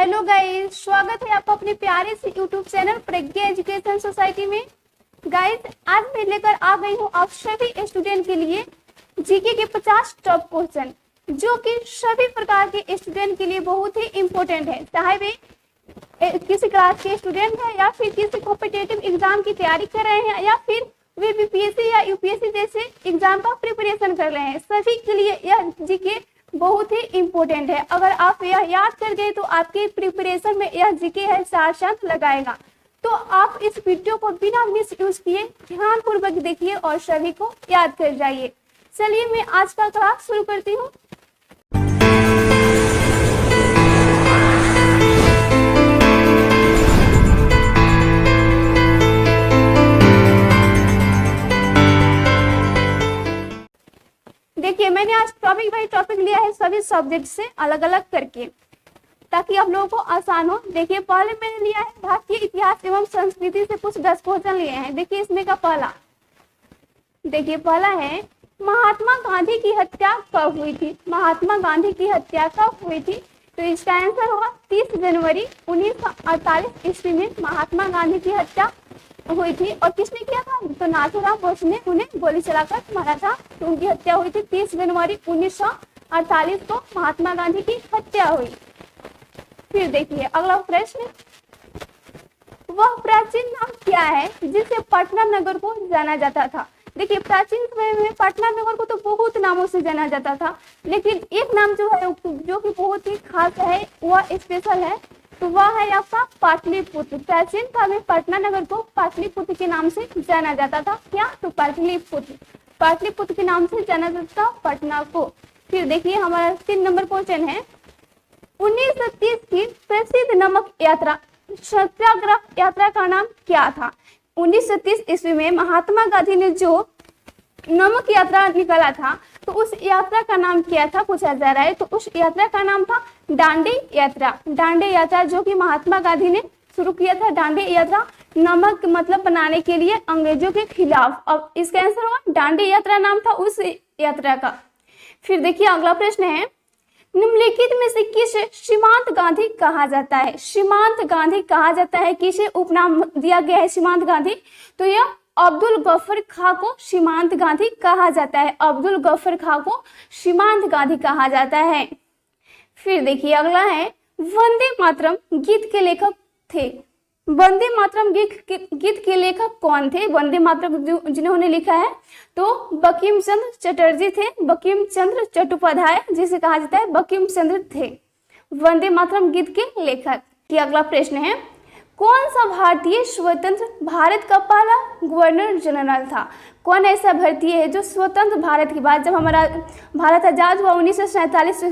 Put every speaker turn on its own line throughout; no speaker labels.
Hello guys, स्वागत है आपका अपने प्यारे से यूट्यूब चैनल प्रज्ञा एजुकेशन सोसाइटी में। गाइस, आज मैं लेकर आ गई हूँ आप सभी स्टूडेंट के लिए जीके के 50 टॉप क्वेश्चन, जो कि सभी प्रकार के स्टूडेंट के लिए बहुत ही इम्पोर्टेंट है। चाहे वे किसी क्लास के स्टूडेंट हैं या फिर किसी कॉम्पिटिटिव एग्जाम की तैयारी कर रहे हैं या फिर वे बीपीएससी या यूपीएससी जैसे एग्जाम का प्रिपरेशन कर रहे हैं, सभी के लिए यह जीके बहुत ही इम्पोर्टेंट है। अगर आप यह याद कर गए तो आपके प्रिपरेशन में यह जीके है 4 चांद लगाएगा। तो आप इस वीडियो को बिना मिस यूज किए ध्यानपूर्वक देखिए और सभी को याद कर जाइए। चलिए मैं आज का क्लास शुरू करती हूँ। देखिए, मैंने आज टॉपिक बाई टॉपिक लिया है सभी सब्जेक्ट से अलग अलग करके, ताकि आप लोगों को आसान हो। देखिए, पहले मैंने लिया है भारतीय इतिहास एवं संस्कृति से कुछ 10 क्वेश्चन लिए हैं। देखिए इसमें का पहला है महात्मा गांधी की हत्या कब हुई थी। महात्मा गांधी की हत्या कब हुई थी? तो इसका आंसर होगा 30 जनवरी 1948 ईस्वी में महात्मा गांधी की हत्या हुई थी। और किसने किया था? तो नाथूराम गोडसे ने उन्हें गोली चलाकर मारा था। तो उनकी हत्या हुई थी 30 जनवरी 1948 को महात्मा गांधी की हत्या हुई। फिर देखिए अगला प्रश्न, वह प्राचीन नाम क्या है जिसे पटना नगर को जाना जाता था? देखिए, प्राचीन समय में पटना नगर को तो बहुत नामों से जाना जाता था, लेकिन एक नाम जो है जो कि बहुत ही खास है, वह स्पेशल है, तो वह है आपका पाटलिपुत्र। प्राचीन काल में पटना नगर को पाटलिपुत्र के नाम से जाना जाता था। क्या? तो पाटलिपुत्र के नाम से जाना जाता था पटना को। फिर देखिए हमारा 3 नंबर क्वेश्चन है, 1930 की प्रसिद्ध नमक यात्रा सत्याग्रह यात्रा का नाम क्या था? 1930 ईस्वी में महात्मा गांधी ने जो नमक यात्रा निकाला था, तो उस यात्रा का नाम क्या था पूछा जा रहा है। तो उस यात्रा का नाम था दांडी यात्रा। दांडी यात्रा जो कि महात्मा गांधी ने शुरू किया था। दांडी यात्रा नमक मतलब बनाने के लिए अंग्रेजों के खिलाफ। अब इसका आंसर होगा दांडी यात्रा नाम था उस यात्रा का। फिर देखिए अगला प्रश्न है, निम्नलिखित में से किसे सीमांत गांधी कहा जाता है? सीमांत गांधी कहा जाता है, किसे उपनाम दिया गया है सीमांत गांधी? तो यह अब्दुल गफर खां को सीमांत गांधी कहा जाता है। अब्दुल गफर खां को सीमांत गांधी कहा जाता है। फिर देखिए अगला है, वंदे मातरम गीत के लेखक थे। वंदे मातरम गीत के लेखक कौन थे? वंदे मातरम जिन्होंने लिखा है तो बंकिम चंद्र चटर्जी थे। बंकिम चंद्र चट्टोपाध्याय जिसे कहा जाता है बंकिम चंद्र थे वंदे मातरम गीत के लेखक। की अगला प्रश्न है, कौन सा भारतीय स्वतंत्र भारत का पहला गवर्नर जनरल था? कौन ऐसा भारतीय है जो स्वतंत्र भारत के बाद, जब हमारा भारत आजाद हुआ 1947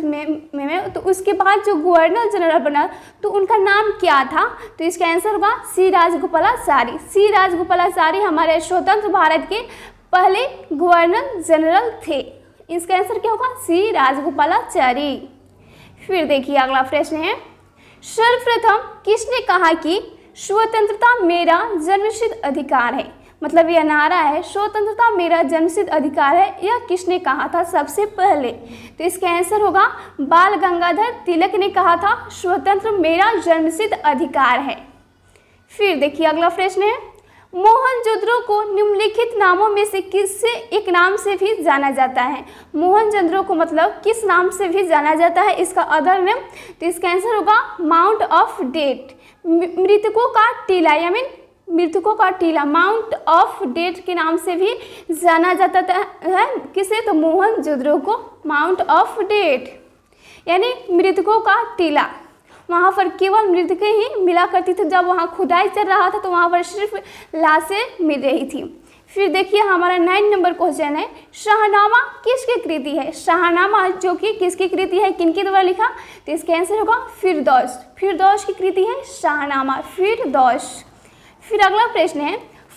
में, तो उसके बाद जो गवर्नर जनरल बना तो उनका नाम क्या था? तो इसका आंसर होगा सी राजगोपालाचारी। सी राजगोपालाचारी हमारे स्वतंत्र भारत के पहले गवर्नर जनरल थे। इसका आंसर क्या होगा? सी राजगोपालाचारी। फिर देखिए अगला प्रश्न है, सर्वप्रथम किसने कहा कि स्वतंत्रता मेरा जन्मसिद्ध अधिकार है? मतलब यह नारा है स्वतंत्रता मेरा जन्मसिद्ध अधिकार है, यह किसने कहा था सबसे पहले? तो इसका आंसर होगा बाल गंगाधर तिलक ने कहा था स्वतंत्र मेरा जन्मसिद्ध अधिकार है। फिर देखिए अगला प्रश्न है, मोहनजोदड़ो को निम्नलिखित नामों में से किससे एक नाम से भी जाना जाता है? मोहनजोदड़ो को मतलब किस नाम से भी जाना जाता है, इसका अदर नेम? तो इसका आंसर होगा माउंट ऑफ डेथ। मृतकों का टीला, यानी मृतकों का टीला माउंट ऑफ डेथ के नाम से भी जाना जाता है। किसे? तो मोहनजोदड़ो को माउंट ऑफ डेथ यानी मृतकों का टीला। वहाँ पर केवल मृतकें ही मिला करती थी। जब वहाँ खुदाई चल रहा था तो वहाँ पर सिर्फ लाशें मिल रही थी। फिर देखिए हमारा 9 नंबर क्वेश्चन है, शाहनामा किसकी कृति है? शाहनामा जो कि किसकी कृति है, किनके द्वारा लिखा? तो इसका आंसर होगा फिरदौस। फिरदौस की कृति है शाहनामा, फिरदौस। फिर अगला प्रश्न है,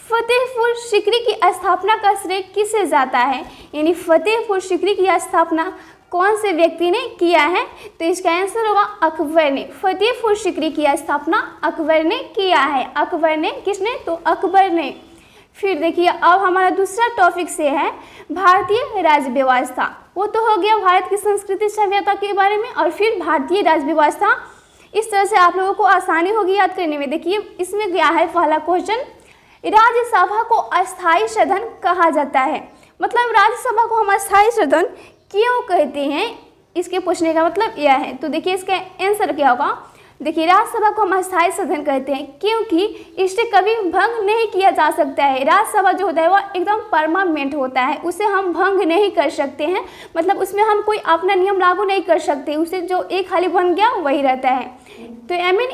फतेहपुर सीकरी की स्थापना का श्रेय किसे जाता है? यानी फतेहपुर सीकरी की स्थापना कौन से व्यक्ति ने किया है? तो इसका आंसर होगा अकबर ने। फतेहपुर सीकरी की स्थापना अकबर ने किया है। अकबर ने, किसने? तो अकबर ने। फिर देखिए अब हमारा दूसरा टॉपिक से है भारतीय राज्य व्यवस्था। वो तो हो गया भारत की संस्कृति सभ्यता के बारे में, और फिर भारतीय राज्य व्यवस्था इस तरह से आप लोगों को आसानी होगी याद करने में। देखिए इसमें क्या है पहला क्वेश्चन, राज्यसभा को अस्थायी सदन कहा जाता है। मतलब राज्यसभा को हम अस्थायी सदन क्यों कहते हैं, इसके पूछने का मतलब यह है। तो देखिए इसका आंसर क्या होगा। देखिए राज्यसभा को हम अस्थायी सदन कहते हैं क्योंकि इसे कभी भंग नहीं किया जा सकता है। राज्यसभा जो होता है वह एकदम परमानेंट होता है, उसे हम भंग नहीं कर सकते हैं। मतलब उसमें हम कोई अपना नियम लागू नहीं कर सकते, उसे जो एक खाली बन गया वही रहता है। तो आई मीन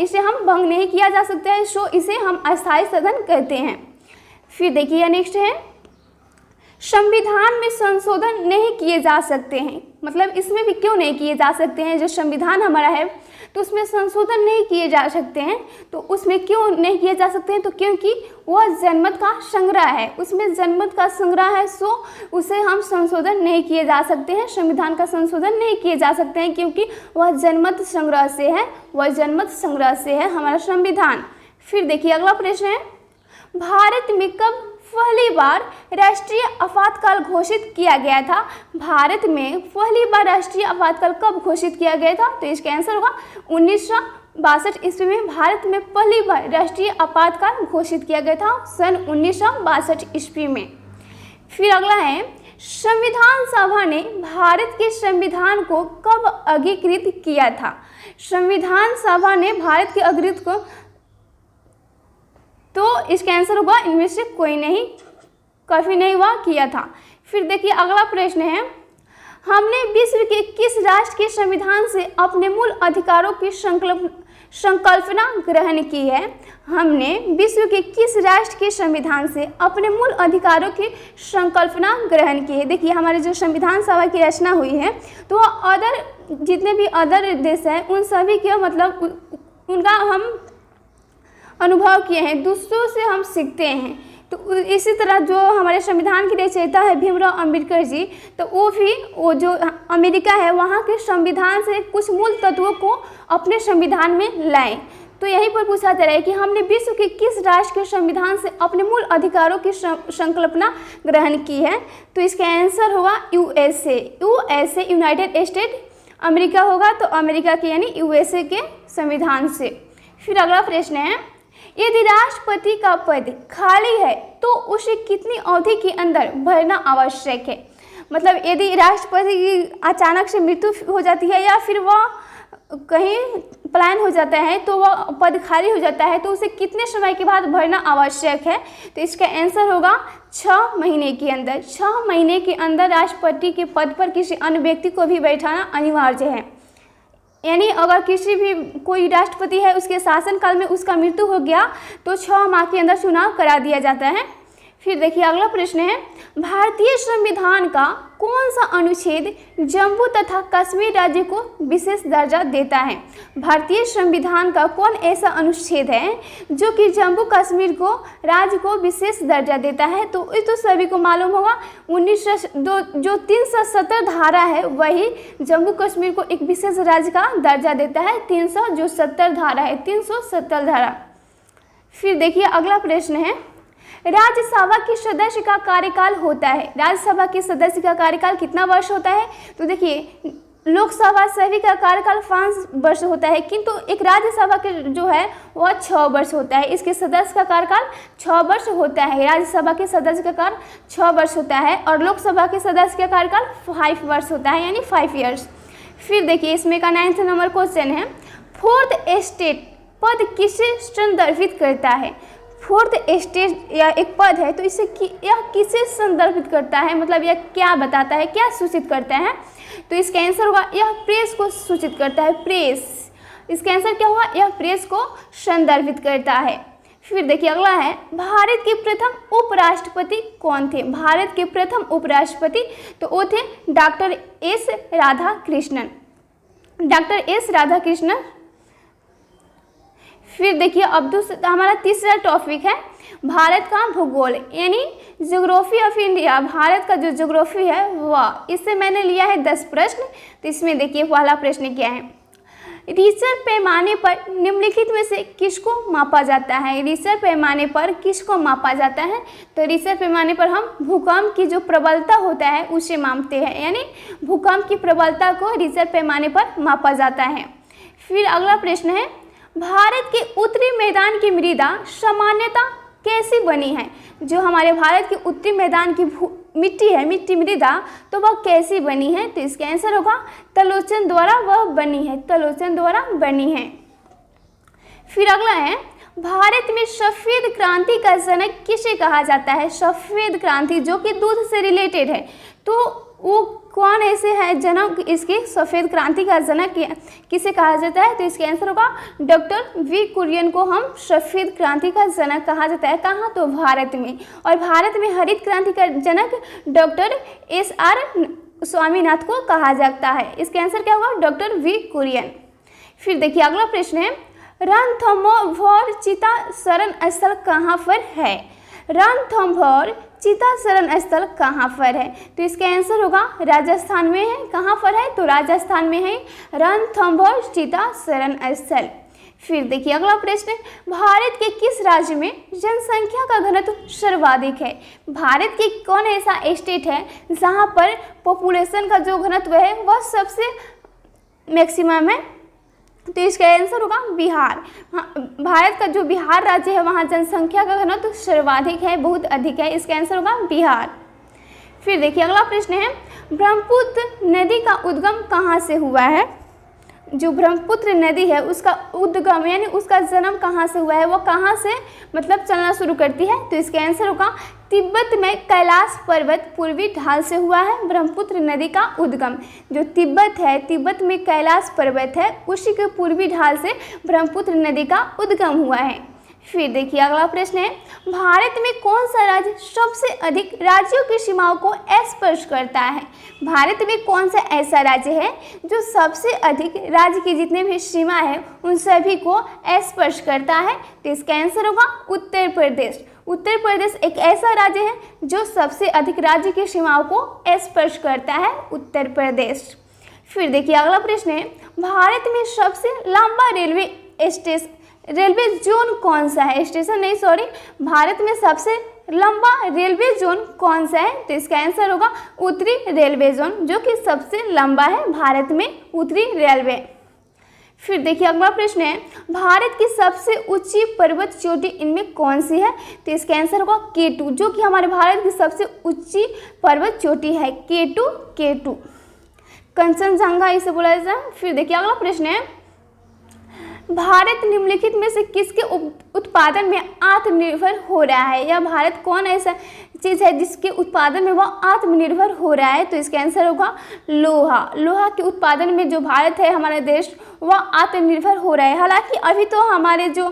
इसे हम भंग नहीं किया जा सकता है, सो इसे हम अस्थायी सदन कहते हैं। फिर देखिए नेक्स्ट है, संविधान में संशोधन नहीं किए जा सकते हैं। मतलब इसमें भी क्यों नहीं किए जा सकते हैं, जो संविधान हमारा है तो उसमें संशोधन नहीं किए जा सकते हैं। तो उसमें क्यों नहीं किए जा सकते हैं, तो क्योंकि वह जनमत का संग्रह है, उसमें जनमत का संग्रह है, सो उसे हम संशोधन नहीं किए जा सकते हैं, संविधान का संशोधन नहीं किए जा सकते हैं क्योंकि वह जनमत संग्रह से है, वह जनमत संग्रह से है हमारा संविधान। फिर देखिए अगला प्रश्न है, भारत में कब पहली बार राष्ट्रीय आपातकाल घोषित किया गया था। भारत में पहली बार राष्ट्रीय आपातकाल कब घोषित किया गया था, तो इसका आंसर होगा 1962 ईस्वी में भारत में पहली बार राष्ट्रीय आपातकाल घोषित किया गया था, सन 1962 ईस्वी में। फिर अगला है, संविधान सभा ने भारत के संविधान को कब अंगीकृत किया था। संविधान सभा ने भारत के अंगीकृत को, तो इसका आंसर होगा इनमें से कोई नहीं, कभी नहीं हुआ किया था। फिर देखिए अगला प्रश्न है, हमने विश्व के किस राष्ट्र के संविधान से अपने मूल अधिकारों की संकल्पना ग्रहण की है। हमने विश्व के किस राष्ट्र के संविधान से अपने मूल अधिकारों की संकल्पना ग्रहण की है। देखिए हमारे जो संविधान सभा की रचना हुई है तो अदर जितने भी अदर देश हैं उन सभी के मतलब उनका हम अनुभव किए हैं, दूसरों से हम सीखते हैं। तो इसी तरह जो हमारे संविधान के रचयिता है भीमराव अंबेडकर जी, तो वो जो अमेरिका है वहाँ के संविधान से कुछ मूल तत्वों को अपने संविधान में लाए। तो यहीं पर पूछा जा रहा है कि हमने विश्व के किस राष्ट्र के संविधान से अपने मूल अधिकारों की संकल्पना ग्रहण की है, तो इसका आंसर होगा यूएसए। यूनाइटेड स्टेट अमेरिका होगा, तो अमेरिका के यानी यूएसए के संविधान से। फिर अगला प्रश्न है, यदि राष्ट्रपति का पद खाली है तो उसे कितनी अवधि के अंदर भरना आवश्यक है। मतलब यदि राष्ट्रपति की अचानक से मृत्यु हो जाती है या फिर वह कहीं पलायन हो जाता है तो वह पद खाली हो जाता है, तो उसे कितने समय के बाद भरना आवश्यक है, तो इसका आंसर होगा 6 महीने के अंदर। 6 महीने के अंदर राष्ट्रपति के पद पर किसी अन्य व्यक्ति को भी बैठाना अनिवार्य है। यानी अगर किसी भी कोई राष्ट्रपति है उसके शासनकाल में उसका मृत्यु हो गया तो 6 माह के अंदर चुनाव करा दिया जाता है। फिर देखिए अगला प्रश्न है, भारतीय संविधान का कौन सा अनुच्छेद जम्मू तथा कश्मीर राज्य को विशेष दर्जा देता है। भारतीय संविधान का कौन ऐसा अनुच्छेद है जो कि जम्मू कश्मीर को राज्य को विशेष दर्जा देता है, तो ये तो सभी को मालूम होगा। 370 धारा है वही जम्मू कश्मीर को एक विशेष राज्य का दर्जा देता है। 370 धारा है, 370 धारा। फिर देखिए अगला प्रश्न है, राज्यसभा के सदस्य का कार्यकाल होता है। राज्यसभा के सदस्य का कार्यकाल कितना वर्ष होता है, तो देखिए लोकसभा सभी का कार्यकाल 5 वर्ष होता है, किंतु एक राज्यसभा के जो है वह 6 वर्ष होता है। इसके सदस्य का कार्यकाल 6 वर्ष होता है। राज्यसभा के सदस्य का कार्य 6 वर्ष होता है और लोकसभा के सदस्य का कार्यकाल 5 वर्ष होता है, यानी 5 ईयर्स। फिर देखिए इसमें का 9th नंबर क्वेश्चन है, 4th एस्टेट पद किसे संदर्भित करता है। 4th एस्टेट या एक पद है तो इसे यह किसे संदर्भित करता है, मतलब यह क्या बताता है, क्या सूचित करता है, तो इसका आंसर होगा यह प्रेस को सूचित करता है। प्रेस, इसका आंसर क्या होगा, यह प्रेस को संदर्भित करता है। फिर देखिए अगला है, भारत के प्रथम उपराष्ट्रपति कौन थे। भारत के प्रथम उपराष्ट्रपति तो वो थे doctor S Radhakrishnan, doctor S Radhakrishnan. फिर देखिए अब हमारा तीसरा टॉपिक है भारत का भूगोल, यानी ज्योग्राफी ऑफ इंडिया। भारत का जो ज्योग्राफी है वह, इससे मैंने लिया है 10 प्रश्न। तो इसमें देखिए पहला प्रश्न क्या है, रिक्टर पैमाने पर निम्नलिखित में से किसको मापा जाता है। रिक्टर पैमाने पर किसको मापा जाता है, तो रिक्टर पैमाने पर हम भूकंप की जो प्रबलता होता है उसे मापते हैं, यानी भूकंप की प्रबलता को रिक्टर पैमाने पर मापा जाता है। फिर अगला प्रश्न है, भारत के उत्तरी मैदान की मृदा सामान्यतः कैसी बनी है? जो हमारे भारत के उत्तरी मैदान की मिट्टी है, मिट्टी मृदा, तो वह कैसी बनी है? तो इसका आंसर होगा तलोचन द्वारा वह बनी है, तलोचन द्वारा बनी है। फिर अगला है, भारत में सफेद क्रांति का जनक किसे कहा जाता है? सफेद क्रांति जो कि दूध से रिलेटेड है, तो वो कौन ऐसे है जनक, इसके सफेद क्रांति का जनक किसे कहा जाता है? तो इसका आंसर होगा डॉक्टर वी कुरियन को हम सफेद क्रांति का जनक कहा जाता है। कहाँ? तो भारत में। और भारत में हरित क्रांति का जनक डॉक्टर SR स्वामीनाथन को कहा जाता है। इसका आंसर क्या होगा? Doctor V Kurien. फिर देखिए अगला प्रश्न है, रणथंभौर चीता शरण स्थल कहाँ पर है? रणथंभौर चीता शरण स्थल कहाँ पर है? तो इसका आंसर होगा राजस्थान में है। कहाँ पर है? तो राजस्थान में है रणथंभौर चीता शरण स्थल। फिर देखिए अगला प्रश्न, भारत के किस राज्य में जनसंख्या का घनत्व सर्वाधिक है? भारत के कौन ऐसा स्टेट है जहाँ पर पॉपुलेशन का जो घनत्व है वह सबसे मैक्सिमम है? तो इसका आंसर होगा बिहार। भारत का जो बिहार राज्य है वहाँ जनसंख्या का घनत्व सर्वाधिक है, बहुत अधिक है। इसका आंसर होगा बिहार। फिर देखिए अगला प्रश्न है, ब्रह्मपुत्र नदी का उद्गम कहाँ से हुआ है? जो ब्रह्मपुत्र नदी है उसका उद्गम यानी उसका जन्म कहाँ से हुआ है, वो कहाँ से मतलब चलना शुरू करती है? तो इसका आंसर होगा तिब्बत में कैलाश पर्वत पूर्वी ढाल से हुआ है ब्रह्मपुत्र नदी का उद्गम। जो तिब्बत है, तिब्बत में कैलाश पर्वत है, उसी के पूर्वी ढाल से ब्रह्मपुत्र नदी का उद्गम हुआ है। फिर देखिए अगला प्रश्न है, भारत में कौन सा राज्य सबसे अधिक राज्यों की सीमाओं को स्पर्श करता है? भारत में कौन सा ऐसा राज्य है जो सबसे अधिक राज्य की जितने भी सीमा है उन सभी को स्पर्श करता है? तो इसका आंसर होगा उत्तर प्रदेश। उत्तर प्रदेश एक ऐसा राज्य है जो सबसे अधिक राज्य की सीमाओं को स्पर्श करता है, उत्तर प्रदेश। फिर देखिए अगला प्रश्न है, भारत में सबसे लंबा रेलवे जोन कौन सा है? स्टेशन नहीं सॉरी, भारत में सबसे लंबा रेलवे जोन कौन सा है? तो इसका आंसर होगा उत्तरी रेलवे जोन, जो कि सबसे लंबा है भारत में, उत्तरी रेलवे। फिर देखिए अगला प्रश्न है, भारत की सबसे ऊंची पर्वत चोटी इनमें कौन सी है? तो इसका आंसर होगा K2, जो कि हमारे भारत की सबसे ऊंची पर्वत चोटी है, K2 कंचनजंगा इसे बोला जाता है। फिर देखिए अगला प्रश्न है, भारत निम्नलिखित में से किसके उत्पादन में आत्मनिर्भर हो रहा है? या भारत कौन ऐसा चीज़ है जिसके उत्पादन में वह आत्मनिर्भर हो रहा है? तो इसका आंसर होगा लोहा। लोहा के उत्पादन में जो भारत है, हमारा देश, वह आत्मनिर्भर हो रहा है। हालांकि अभी तो हमारे जो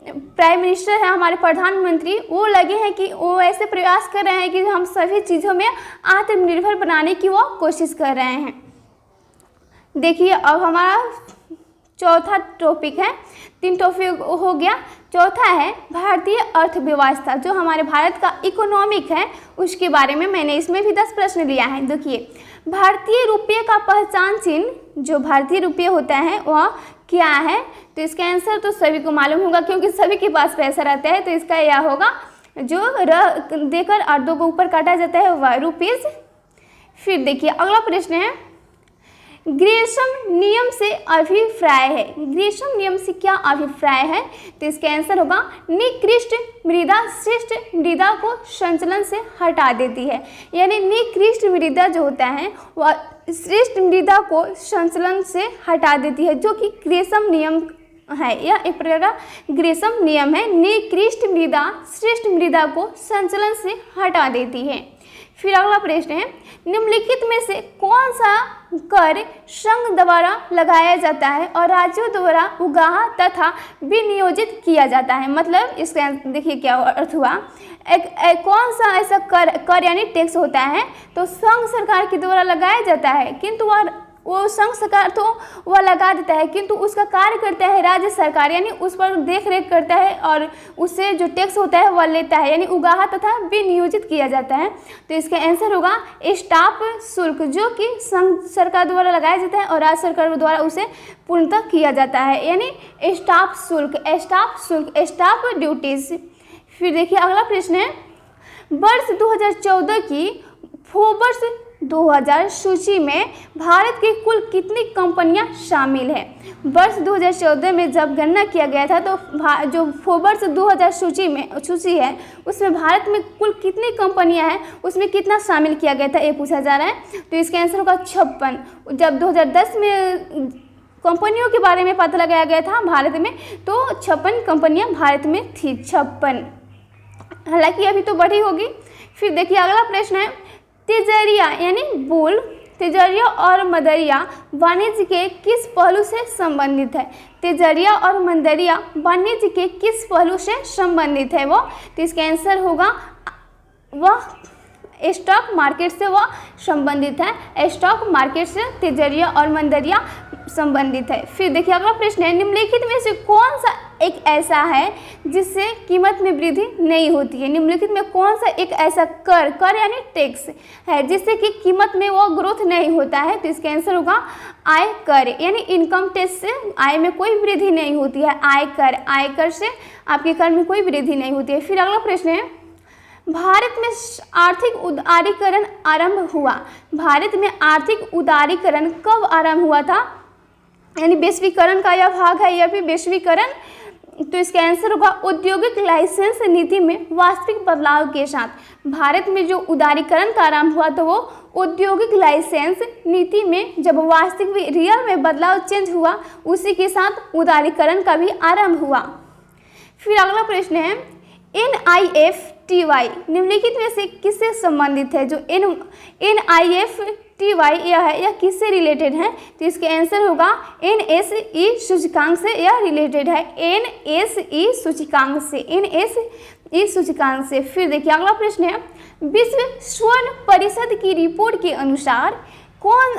प्राइम मिनिस्टर है, हमारे प्रधानमंत्री, वो लगे हैं कि वो ऐसे प्रयास कर रहे हैं कि हम सभी चीज़ों में आत्मनिर्भर बनाने की वो कोशिश कर रहे हैं। देखिए अब हमारा चौथा टॉपिक है, 3 टॉपिक हो गया। चौथा है भारतीय अर्थव्यवस्था, जो हमारे भारत का इकोनॉमिक है उसके बारे में मैंने इसमें भी 10 प्रश्न लिया है। देखिए, भारतीय रुपये का पहचान चिन्ह, जो भारतीय रुपये होता है वह क्या है? तो इसका आंसर तो सभी को मालूम होगा क्योंकि सभी के पास पैसा रहता है। तो इसका यह होगा जो देकर 8 को ऊपर काटा जाता है वह रुपीज। फिर देखिए अगला प्रश्न है, ग्रेशम नियम से अभिप्राय है। ग्रेशम नियम से क्या अभिप्राय है? तो इसका आंसर होगा निकृष्ट मृदा श्रेष्ठ मृदा को संचलन से हटा देती है। यानी निकृष्ट मृदा जो होता है वह श्रेष्ठ मृदा को संचलन से हटा देती है, जो कि ग्रेशम नियम है। यह एक प्रकार का ग्रेशम नियम है। निकृष्ट मृदा श्रेष्ठ मृदा को संचलन से हटा देती है। फिर अगला प्रश्न है, निम्नलिखित में से कौन सा कर संघ द्वारा लगाया जाता है और राज्यों द्वारा उगाहा तथा विनियोजित किया जाता है? मतलब इसका देखिए क्या अर्थ हुआ। एक कौन सा ऐसा कर यानी टैक्स होता है तो संघ सरकार के द्वारा लगाया जाता है, किंतु वो संघ सरकार तो वह लगा देता है, किंतु उसका कार्य करता है राज्य सरकार, यानी उस पर देख रेख करता है और उससे जो टैक्स होता है वह लेता है, यानी उगाहा तथा विनियोजित किया जाता है। तो इसका आंसर होगा स्टाफ शुल्क, जो कि संघ सरकार द्वारा लगाया जाता है और राज्य सरकार द्वारा उसे पूर्णतः किया जाता है, यानी स्टाफ शुल्क, स्टाफ ड्यूटीज। फिर देखिए अगला प्रश्न है, वर्ष 2014 की फोर्ब्स 2000 सूची में भारत की कुल कितनी कंपनियां शामिल है? वर्ष 2014 में जब गणना किया गया था तो जो वर्ष 2000 सूची है उसमें भारत में कुल कितनी कंपनियां हैं उसमें कितना शामिल किया गया था ये पूछा जा रहा है। तो इसका आंसर होगा 56। जब 2010 में कंपनियों के बारे में पता लगाया गया था भारत में तो 56 कंपनियां भारत में थी, 56। हालांकि अभी तो बढ़ी होगी। फिर देखिए अगला प्रश्न है, तिजरिया यानी बुल, तिजरिया और मदरिया वाणिज्य के किस पहलू से संबंधित है? तिजरिया और मदरिया वाणिज्य के किस पहलू से संबंधित है वो? तो इसका आंसर होगा वह स्टॉक मार्केट से वह संबंधित है। स्टॉक मार्केट से तिजरिया और मदरिया संबंधित है। फिर देखिए अगला प्रश्न है, निम्नलिखित में से कौन सा एक ऐसा है जिससे कीमत में वृद्धि नहीं होती है? निम्नलिखित में कौन सा एक ऐसा कर यानी टैक्स है जिससे कि कीमत में वो ग्रोथ नहीं होता है? तो इसका आंसर होगा आय कर, यानी इनकम टैक्स से आय में कोई वृद्धि नहीं होती है। आयकर से आपके कर में कोई वृद्धि नहीं होती है। फिर अगला प्रश्न है, भारत में आर्थिक उदारीकरण आरंभ हुआ। भारत में आर्थिक उदारीकरण कब आरंभ हुआ था? यानी वैश्वीकरण का यह भाग है या फिर वैश्वीकरण। तो इसका आंसर होगा औद्योगिक लाइसेंस नीति में वास्तविक बदलाव के साथ। भारत में जो उदारीकरण का आरंभ हुआ तो वो औद्योगिक लाइसेंस नीति में जब वास्तविक रियल में बदलाव चेंज हुआ उसी के साथ उदारीकरण का भी आरंभ हुआ। फिर अगला प्रश्न है, NIFTY निम्नलिखित में से किससे संबंधित है? जो NIFTY यह है यह किससे रिलेटेड है? तो इसके आंसर होगा NSE सूचकांक से यह रिलेटेड है। NSE सूचकांक से, NSE सूचकांक से। फिर देखिए अगला प्रश्न है, विश्व स्वर्ण परिषद की रिपोर्ट के अनुसार कौन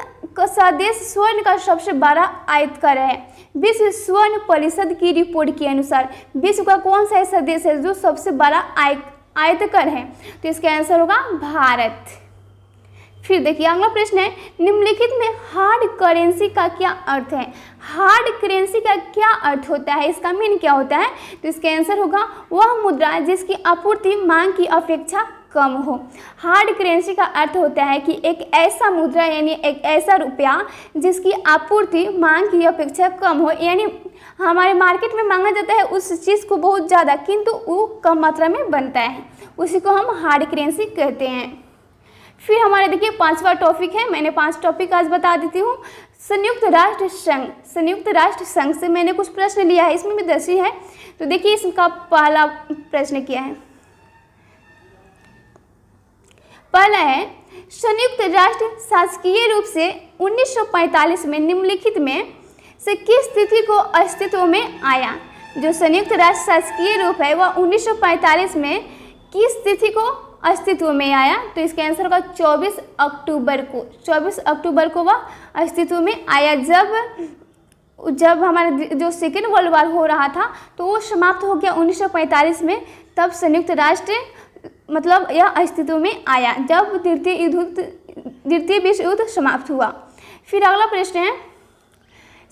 सा देश स्वर्ण का सबसे बड़ा आयातकर है? विश्व स्वर्ण परिषद की रिपोर्ट के अनुसार विश्व का कौन सा ऐसा देश है जो सबसे बड़ा आयातकर है? तो इसका आंसर होगा भारत। फिर देखिए अगला प्रश्न है, निम्नलिखित में हार्ड करेंसी का क्या अर्थ है? हार्ड करेंसी का क्या अर्थ होता है? इसका मीन क्या होता है? तो इसका आंसर होगा वह मुद्रा जिसकी आपूर्ति मांग की अपेक्षा कम हो। हार्ड करेंसी का अर्थ होता है कि एक ऐसा मुद्रा यानी एक ऐसा रुपया जिसकी आपूर्ति मांग की अपेक्षा कम हो, यानी हमारे मार्केट में मांगा जाता है उस चीज़ को बहुत ज़्यादा किंतु वो कम मात्रा में बनता है, उसी को हम हार्ड करेंसी कहते हैं। फिर हमारे देखिए 5वां टॉपिक है, मैंने 5 टॉपिक आज बता देती हूँ। संयुक्त राष्ट्र संघ, संयुक्त राष्ट्र संघ से मैंने कुछ प्रश्न लिया है, इसमें भी 10 ही है। तो देखिए इसका पहला प्रश्न क्या है। पहला है, संयुक्त राष्ट्र शासकीय रूप से 1945 में निम्नलिखित में से किस तिथि को अस्तित्व में आया? जो संयुक्त राष्ट्र शासकीय रूप है वह 1945 में किस तिथि को अस्तित्व में आया? तो इसका आंसर होगा 24 अक्टूबर को। 24 अक्टूबर को वह अस्तित्व में आया। जब हमारा जो सेकेंड वर्ल्ड वॉर हो रहा था तो वो समाप्त हो गया 1945 में, तब संयुक्त राष्ट्र मतलब यह अस्तित्व में आया जब द्वितीय विश्व युद्ध समाप्त हुआ। फिर अगला प्रश्न है,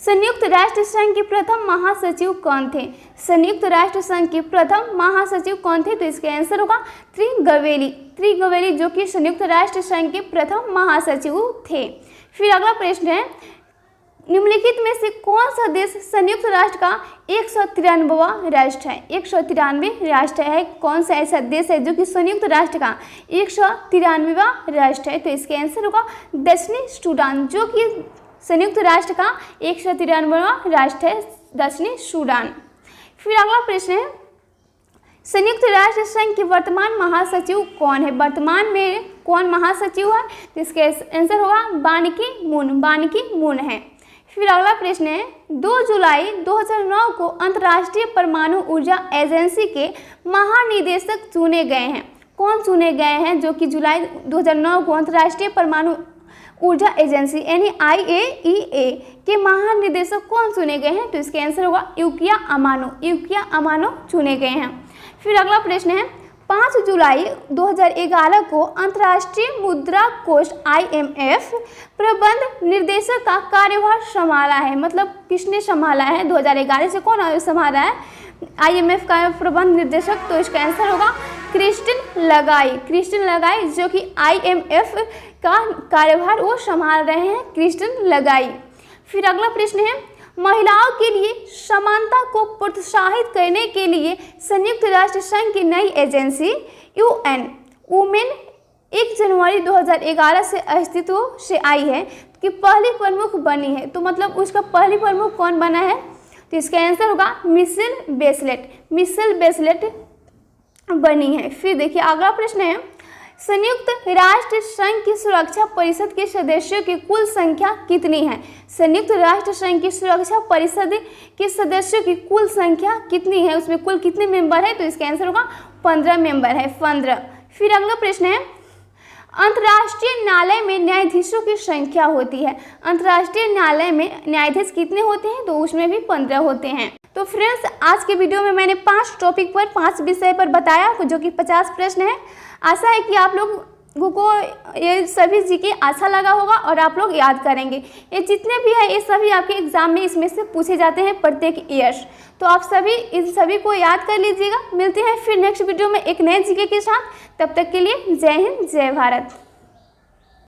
संयुक्त राष्ट्र संघ के प्रथम महासचिव कौन थे? संयुक्त राष्ट्र संघ के प्रथम महासचिव कौन थे? तो इसका आंसर होगा त्रिगवेली जो कि संयुक्त राष्ट्र संघ के प्रथम महासचिव थे। फिर अगला प्रश्न है, निम्नलिखित में से कौन सा देश संयुक्त राष्ट्र का 193वां राष्ट्र है? 193 राष्ट्र है। कौन सा ऐसा देश है जो कि संयुक्त राष्ट्र का 193वां राष्ट्र है? तो इसके आंसर होगा दक्षिणी सूडान, जो कि संयुक्त राष्ट्र का 193वां राष्ट्र है, दक्षिणी सूडान। फिर अगला प्रश्न है, संयुक्त राष्ट्र संघ के वर्तमान महासचिव कौन है? वर्तमान में कौन महासचिव है? तो इसका आंसर होगा बान की मून है। फिर अगला प्रश्न है, 2 जुलाई 2009 को अंतर्राष्ट्रीय परमाणु ऊर्जा एजेंसी के महानिदेशक चुने गए हैं। कौन चुने गए हैं जो कि जुलाई 2009 को अंतर्राष्ट्रीय परमाणु ऊर्जा एजेंसी यानी IAEA के महानिदेशक कौन चुने गए हैं? तो इसका आंसर होगा यूकिया अमानो चुने गए हैं। फिर अगला प्रश्न है, 5 जुलाई 2011 को अंतर्राष्ट्रीय मुद्रा कोष IMF प्रबंध निर्देशक का कार्यभार संभाला है। मतलब किसने संभाला है? 2011 से कौन संभाला है IMF का प्रबंध निर्देशक? तो इसका आंसर होगा क्रिस्टिन लगाई जो कि IMF का कार्यभार वो संभाल रहे हैं क्रिस्टिन लगाई। फिर अगला प्रश्न है, महिलाओं के लिए समानता को प्रोत्साहित करने के लिए संयुक्त राष्ट्र संघ की नई एजेंसी UN वुमेन 1 जनवरी 2011 से अस्तित्व से आई है कि पहली प्रमुख बनी है। तो मतलब उसका पहली प्रमुख कौन बना है? तो इसका आंसर होगा मिशेल बेचलेट बनी है। फिर देखिए अगला प्रश्न है, संयुक्त राष्ट्र संघ की सुरक्षा परिषद के सदस्यों की कुल संख्या कितनी है? संयुक्त राष्ट्र संघ की सुरक्षा परिषद के सदस्यों की कुल संख्या कितनी है, उसमें कुल कितने मेंबर है? तो इसका आंसर होगा 15 मेंबर है, 15। फिर अगला प्रश्न है, अंतर्राष्ट्रीय न्यायालय में न्यायाधीशों की संख्या होती है। अंतर्राष्ट्रीय न्यायालय में न्यायाधीश कितने होते हैं? तो उसमें भी 15 होते हैं। तो फ्रेंड्स, आज के वीडियो में मैंने 5 टॉपिक पर 5 विषय पर बताया, जो कि 50 प्रश्न है। आशा है कि आप लोगों को ये सभी जीके अच्छा लगा होगा और आप लोग याद करेंगे। ये जितने भी है ये सभी आपके एग्जाम में इसमें से पूछे जाते हैं प्रत्येक ईयर्स। तो आप सभी इन सभी को याद कर लीजिएगा। मिलते हैं फिर नेक्स्ट वीडियो में एक नए जीके के साथ। तब तक के लिए जय हिंद, जय भारत।